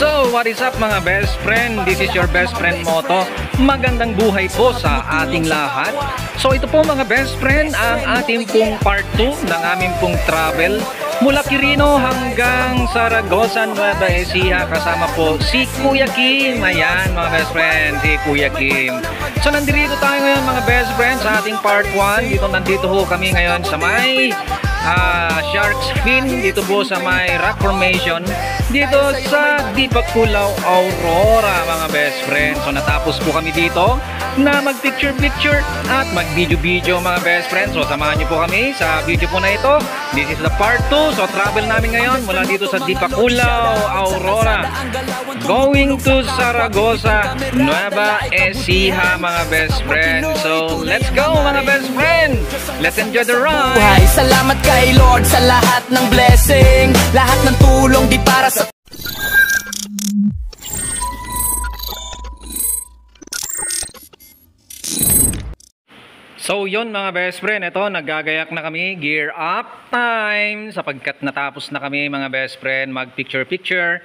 So, what is up mga best friend? This is your best friend Moto. Magandang buhay po sa ating lahat. So, ito po mga best friend ang ating pong part 2 ng aming pong travel mula Quirino hanggang Zaragoza, Nueva Ecija. Kasama po si Kuya Kim. Ayan mga best friend, si Kuya Kim. So, nandito tayo ngayon mga best friend sa ating part 1. Nandito ho kami ngayon sa may Shark's Fin, dito po sa may rock formation dito sa Dipakulaw, Aurora mga best friend. So natapos po kami dito na mag picture at mag video mga best friend. So samahan niyo po kami sa video po na ito. This is the part 2. So travel namin ngayon mula dito sa Dipakulaw, Aurora going to Zaragoza, Nueva Ecija mga best friend. So let's go mga best friend. Let's enjoy the ride. Salamat kay Lord sa lahat ng blessing, lahat ng tulong di para sa So yun mga best friend, ito naggagayak na kami, gear up time, sapagkat natapos na kami mga best friend mag picture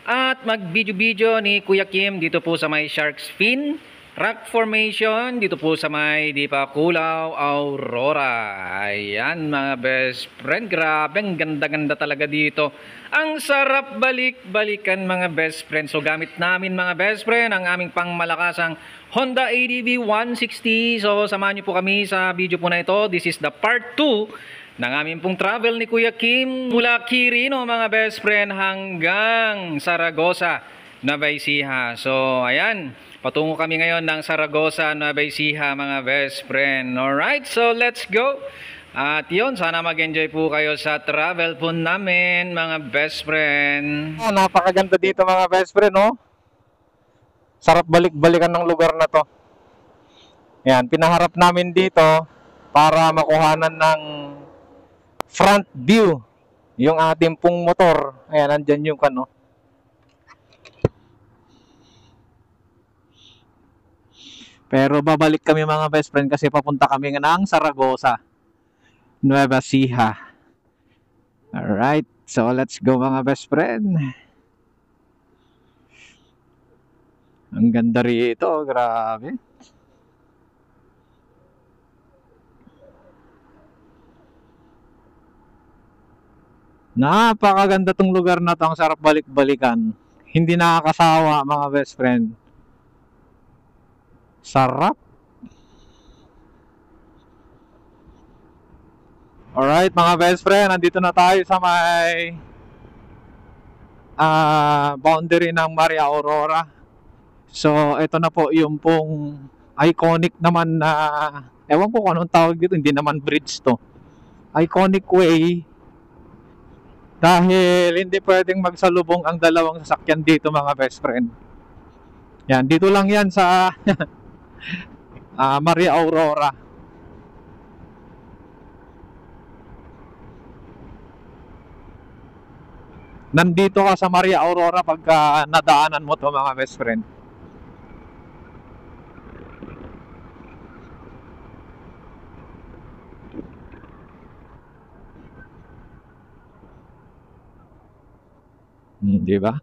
at mag video ni Kuya Kim dito po sa may Shark's Fin rock formation dito po sa may Dipakulaw, Aurora. Ayan mga best friend, grabe ang ganda-ganda talaga dito. Ang sarap balik-balikan mga best friend. So gamit namin mga best friend ang aming pangmalakasang Honda ADV 160. So samahan niyo po kami sa video po na ito. This is the part 2 ng aming pong travel ni Kuya Kim mula Quirino mga best friend hanggang Zaragoza, Nueva Ecija. So ayan, patungo kami ngayon ng Zaragoza, Nueva Ecija mga best friend. Alright, so let's go. At yun, sana mag-enjoy po kayo sa travel po namin mga best friend. Napakaganda dito mga best friend, no? Sarap balik-balikan ng lugar na to. Yan, pinaharap namin dito para makuhanan ng front view yung ating pong motor. Ayan, nandyan yung kano. Pero babalik kami mga best friend kasi papunta kami ng Zaragoza, Nueva Ecija. Alright, so let's go mga best friend. Ang ganda rito, grabe. Napakaganda tong lugar na to, ang sarap balik-balikan. Hindi nakakasawa mga best friend. Sarap. Alright mga best friend, nandito na tayo sa may boundary ng Maria Aurora. So ito na po yung pong iconic naman na, ewan ko kung anong tawag dito, hindi naman bridge to, iconic way, dahil hindi pwedeng magsalubong ang dalawang sasakyan dito mga best friend. Yan, dito lang yan sa Maria Aurora. Nandito ka sa Maria Aurora pagka nadaanan mo to mga best friend. Di ba?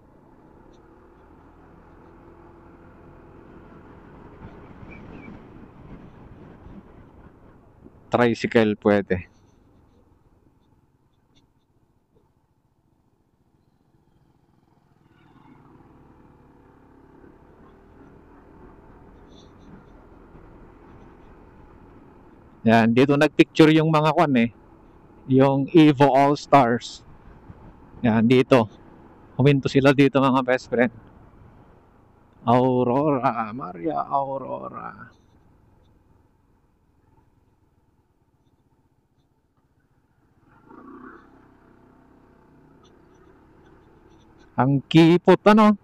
Tricycle pwede. Yan, dito nagpicture yung mga kwan yung Evo All Stars. Yan, dito. Huminto sila dito mga best friend. Aurora, Maria Aurora. Ang kipot ano.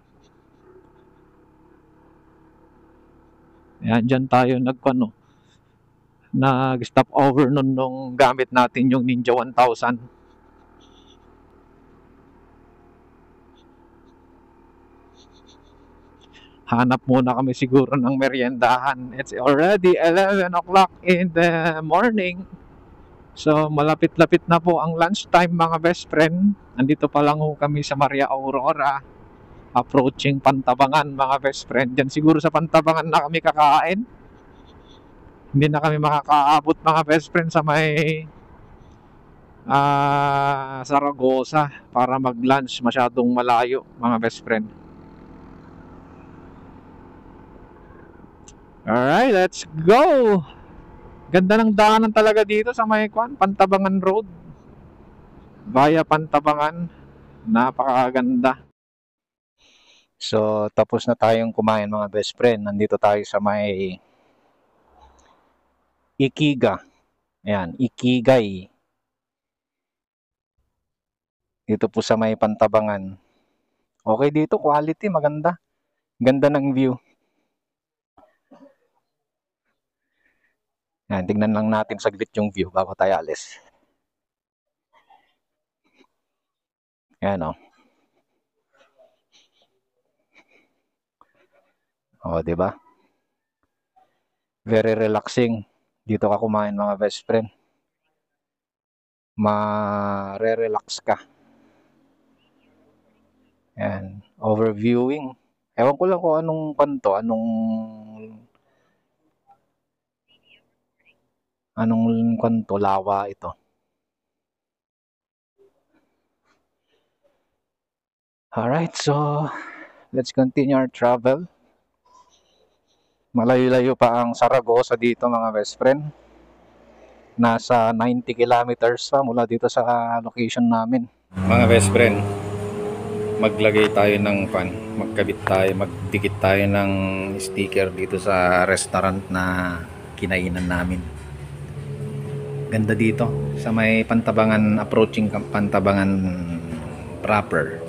Yan, dyan tayo nag-stop over nung gamit natin yung Ninja 1000. Hanap muna kami siguro ng meriendahan. It's already 11 o'clock in the morning. So malapit-lapit na po ang lunchtime mga best friend. Andito pa lang ho kami sa Maria Aurora. approaching Pantabangan mga best friend. Diyan siguro sa Pantabangan na kami kakain. Hindi na kami makakaabot mga best friend sa may Zaragoza para mag-lunch, masyadong malayo mga best friend. Alright, let's go! Ganda ng daanan talaga dito sa may Pantabangan Road via Pantabangan. Napakaganda. So tapos na tayong kumain mga best friend. Nandito tayo sa may Ikiga. Ayan, Ikigay. Dito po sa may Pantabangan. Okay dito, quality, maganda. Ganda ng view. Yan, tingnan lang natin saglit yung view bago tayo alis. Yan o. O, diba? Very relaxing. Dito ka kumain mga best friend. Ma-re-relax ka. Yan. Overviewing. Ewan ko lang kung anong kanto, anong kanto, lawa ito. Alright, so let's continue our travel. Malayo-layo pa ang Zaragoza dito mga best friend. Nasa 90 kilometers pa mula dito sa location namin. Mga best friend, maglagay tayo ng magdikit tayo ng sticker dito sa restaurant na kinainan namin. Ganda dito sa may Pantabangan, approaching Pantabangan proper.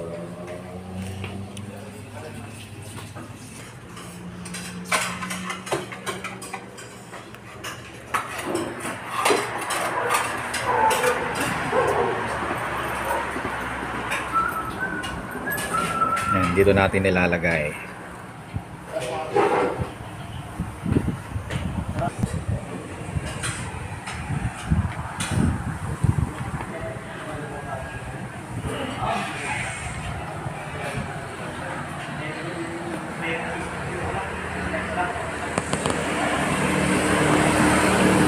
Yan, dito natin nilalagay.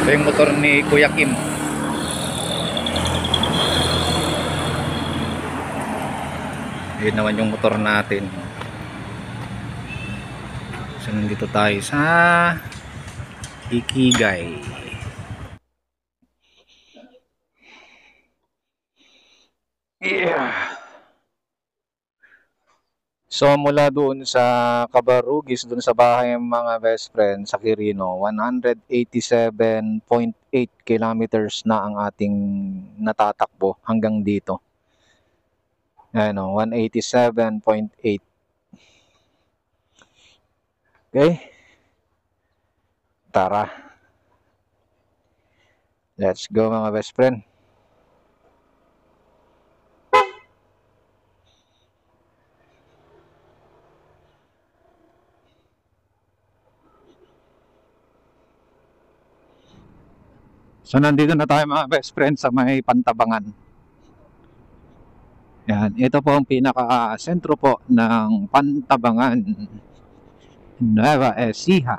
Ito yung motor ni Kuya Kim. Yun naman yung motor natin. So nandito tayo sa Ikigay. Yeah. So mula doon sa Cabarugis, doon sa bahay ng mga best friend sa Quirino, 187.8 kilometers na ang ating natatakbo hanggang dito. Ano, 187.8. Okay? Tara. Let's go mga best friend. So nandito na tayo mga best friend sa may Pantabangan. Yan, ito po ang pinaka-sentro po ng Pantabangan, Nueva Ecija.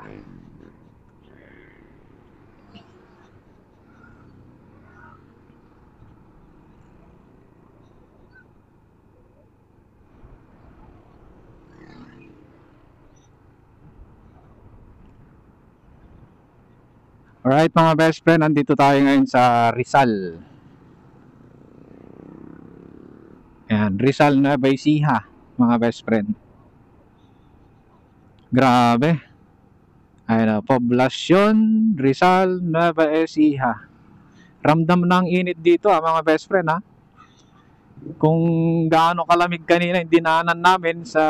Alright mga best friend, nandito tayo ngayon sa Rizal. Ayan, Rizal Nueva Ecija, mga best friend. Grabe. Ayan, poblasyon Rizal Nueva Ecija. Ramdam na ang init dito mga best friend ha. Kung gaano kalamig kanina yung dinaanan namin sa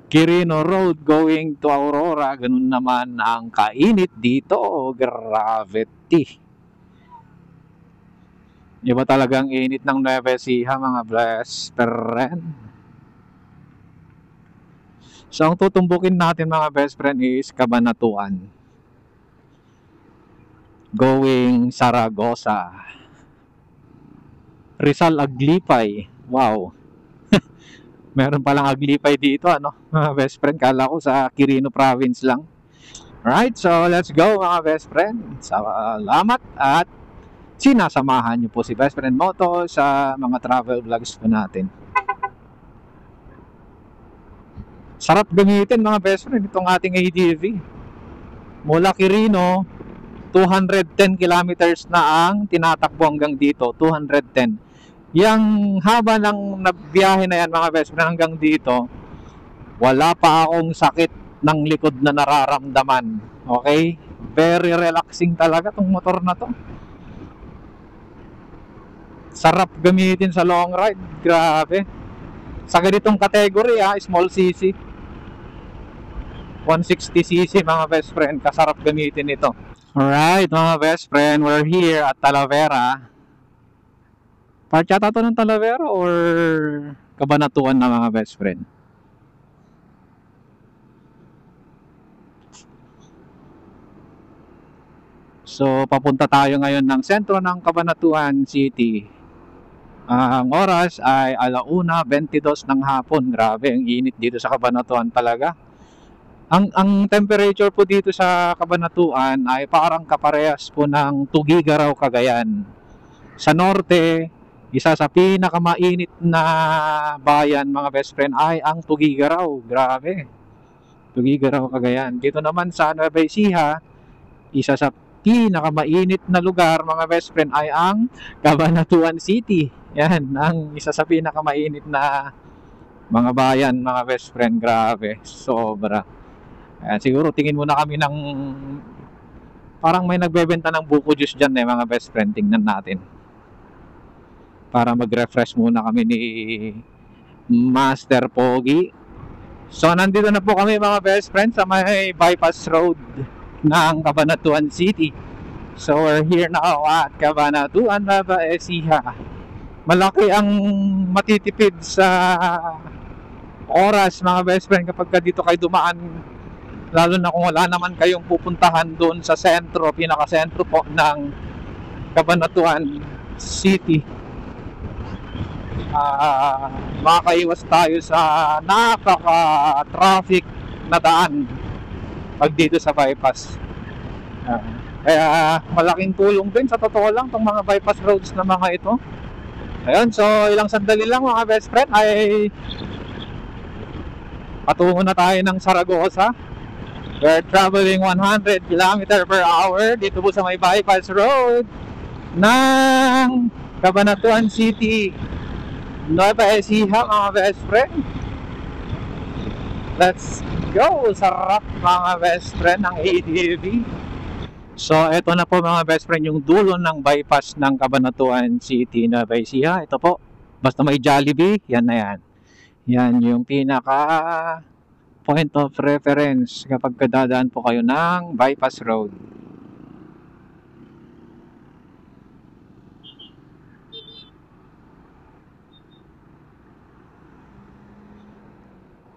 Quirino Road going to Aurora, ganun naman ang kainit dito. Gravity. Iba talagang init ng Nueva Ecija mga best friend. So ang tutumbukin natin mga best friend is Cabanatuan going Zaragoza. Rizal Aglipay. Wow. Meron palang Aglipay dito, ano, mga best friend. Kala ko sa Quirino province lang. Alright, so let's go mga best friend. Salamat at sinasamahan niyo po si Best Friend Moto sa mga travel vlogs po natin. Sarap gamitin mga best friend itong ating ADV. Mula Quirino, 210 kilometers na ang tinatakbo hanggang dito, 210. Yang haba ng biyahe na yan mga best friend hanggang dito, wala pa akong sakit ng likod na nararamdaman. Okay? Very relaxing talaga tong motor na to. Sarap gamitin sa long ride. Grabe. Sa ganitong category small cc, 160cc mga best friend, kasarap gamitin ito. Alright mga best friend, we're here at Talavera. Part yata to ng Talavera or Cabanatuan na mga best friend. So papunta tayo ngayon ng sentro ng Cabanatuan City. Ang oras ay 1:22 ng hapon. Grabe, ang init dito sa Cabanatuan talaga. Ang temperature po dito sa Cabanatuan ay parang kaparehas po ng Tuguegarao, Cagayan. Sa norte, isa sa pinakamainit na bayan mga best friend ay ang Tuguegarao. Grabe. Tuguegarao, Cagayan. Dito naman sa Nueva Ecija, isa sa pinakamainit na lugar mga best friend ay ang Cabanatuan City. Yan, ang isa sa pinakamainit na mga bayan mga best friend. Grabe, sobra. Siguro tingin muna kami ng parang may nagbebenta ng buko juice dyan mga best friend. Tingnan natin para mag-refresh muna kami ni Master Pogi. So nandito na po kami mga best friend sa may bypass road ng Cabanatuan City. So we're here now at Cabanatuan, Nueva Ecija. Malaki ang matitipid sa oras mga best friend kapag dito kayo dumaan, lalo na kung wala naman kayong pupuntahan doon sa sentro, pinaka-sentro po ng Cabanatuan City. Makakaiwas tayo sa napaka-traffic na daan pag dito sa bypass. Kaya malaking tulong din sa totoo lang itong mga bypass roads na mga ito. Ayun, so ilang sandali lang mga best friend ay patungo na tayo ng Zaragoza. We're traveling 100 km/h dito po sa may bypass road ng Cabanatuan City, Nueva Ecija mga best friend. Let's go! Sarap mga best friend ng ADV. So eto na po mga best friend yung dulo ng bypass ng Cabanatuan City, Nueva Ecija. Ito po, basta may Jollibee, yan na yan. Yan yung pinaka point of reference kapag kadadaan po kayo ng bypass road.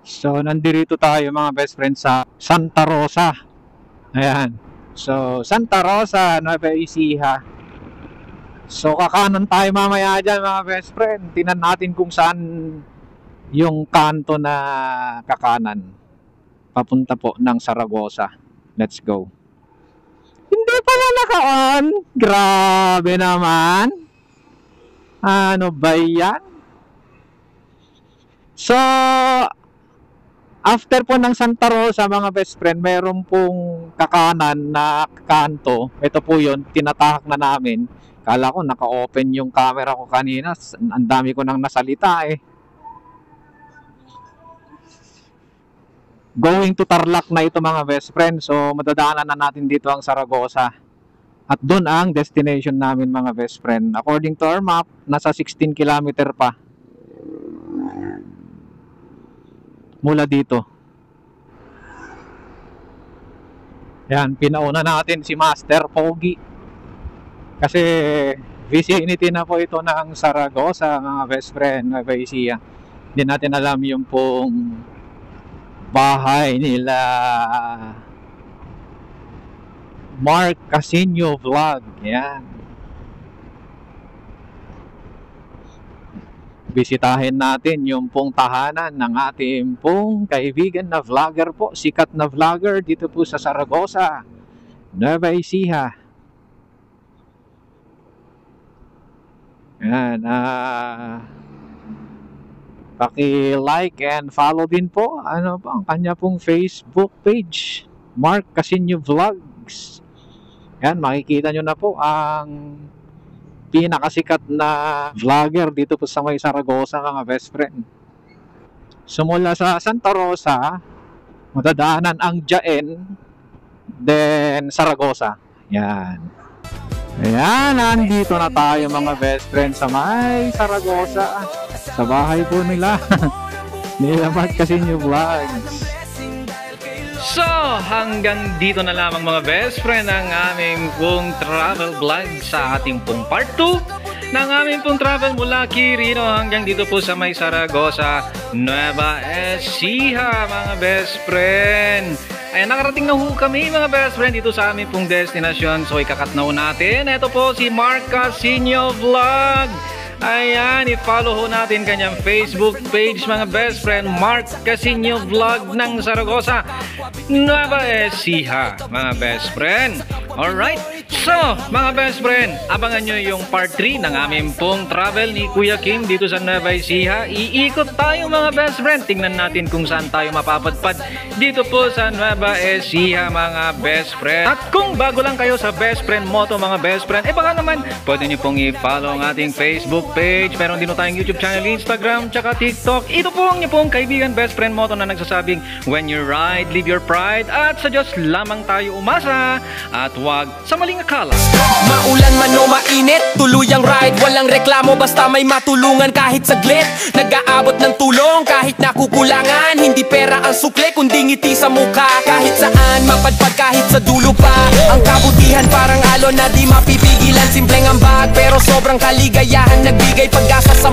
So nandito tayo mga best friend sa Santa Rosa. Ayan. So Santa Rosa, Nueva Ecija. So kakanan tayo mamaya dyan mga best friend. Tingnan natin kung saan yung kanto na kakanan papunta po ng Zaragoza. Let's go. Hindi pala naka-on. Grabe naman. Ano ba yan? So after po ng Santa Rosa mga best friend, meron pong kakanan na kanto. Ito po yun, tinatahak na namin. Kala ko naka-open yung camera ko kanina. Ang dami ko nang nasalita eh. Going to Tarlac na ito mga best friend. So madadaanan na natin dito ang Zaragoza. At doon ang destination namin mga best friend. According to our map, nasa 16 km pa mula dito. Yan, pinauna natin si Master Pogi. Kasi vicinity na po ito ng Zaragoza mga best friend, Nueva Ecija. Hindi natin alam yung pong bahay nila Mark Casino Vlog. Yan. bisitahin natin yung pong tahanan ng ating pong kaibigan na vlogger po, sikat na vlogger dito po sa Zaragoza, Nueva Ecija. Yan, paki-like and follow din po ano po ang kanya pong Facebook page, Mark Casinio Vlogs. Yan, makikita nyo na po ang pinakasikat na vlogger dito po sa may Zaragoza, mga best friend. Sumula sa Santa Rosa, matadaanan ang Jaen, then Zaragoza. Yan. Ayan, nandito na tayo mga best friend sa may Zaragoza, sa bahay po nila. Nila Mark Casinio Vlogs. So, hanggang dito na lamang mga best friend ang aming pong travel vlog sa ating pong part 2 ng aming pong travel mula Quirino hanggang dito po sa may Zaragoza, Nueva Ecija, mga best friend. Ayan, nakarating na ho kami mga best friend dito sa aming pong destinasyon. So, ikakat na ho natin. Ito po si Mark Casinio Vlog. Ayan, i-follow ho natin kanyang Facebook page mga best friend, Mark Casinio Vlog ng Zaragoza, Nueva Ecija, mga best friend. Alright, so mga best friend, abangan nyo yung part 3 ng aming pong travel ni Kuya Kim dito sa Nueva Ecija. Iikot tayo mga best friend, tingnan natin kung saan tayo mapapadpad dito po sa Nueva Ecija, mga best friend. At kung bago lang kayo sa Best Friend Moto mga best friend, baka naman pwede nyo pong i-follow ang ating Facebook page. Meron din tayong YouTube channel, Instagram, tsaka TikTok. Ito po ang niyo pong kaibigan Best Friend Moto na nagsasabing, when you ride, leave your pride. At sa Diyos lamang tayo umasa at wag sa maling akala. Maulan man o mainit, tuluyang ride. Walang reklamo basta may matulungan kahit saglit. Nag-aabot ng tulong kahit nakukulangan. Hindi pera ang sukle kundi ngiti sa mukha. Kahit saan mapadpad kahit sa dulo pa. Ang kabutihan parang alon na di mapipigilan. Simpleng ambag pero sobrang kaligayahan. Nagbigay pag-asa sa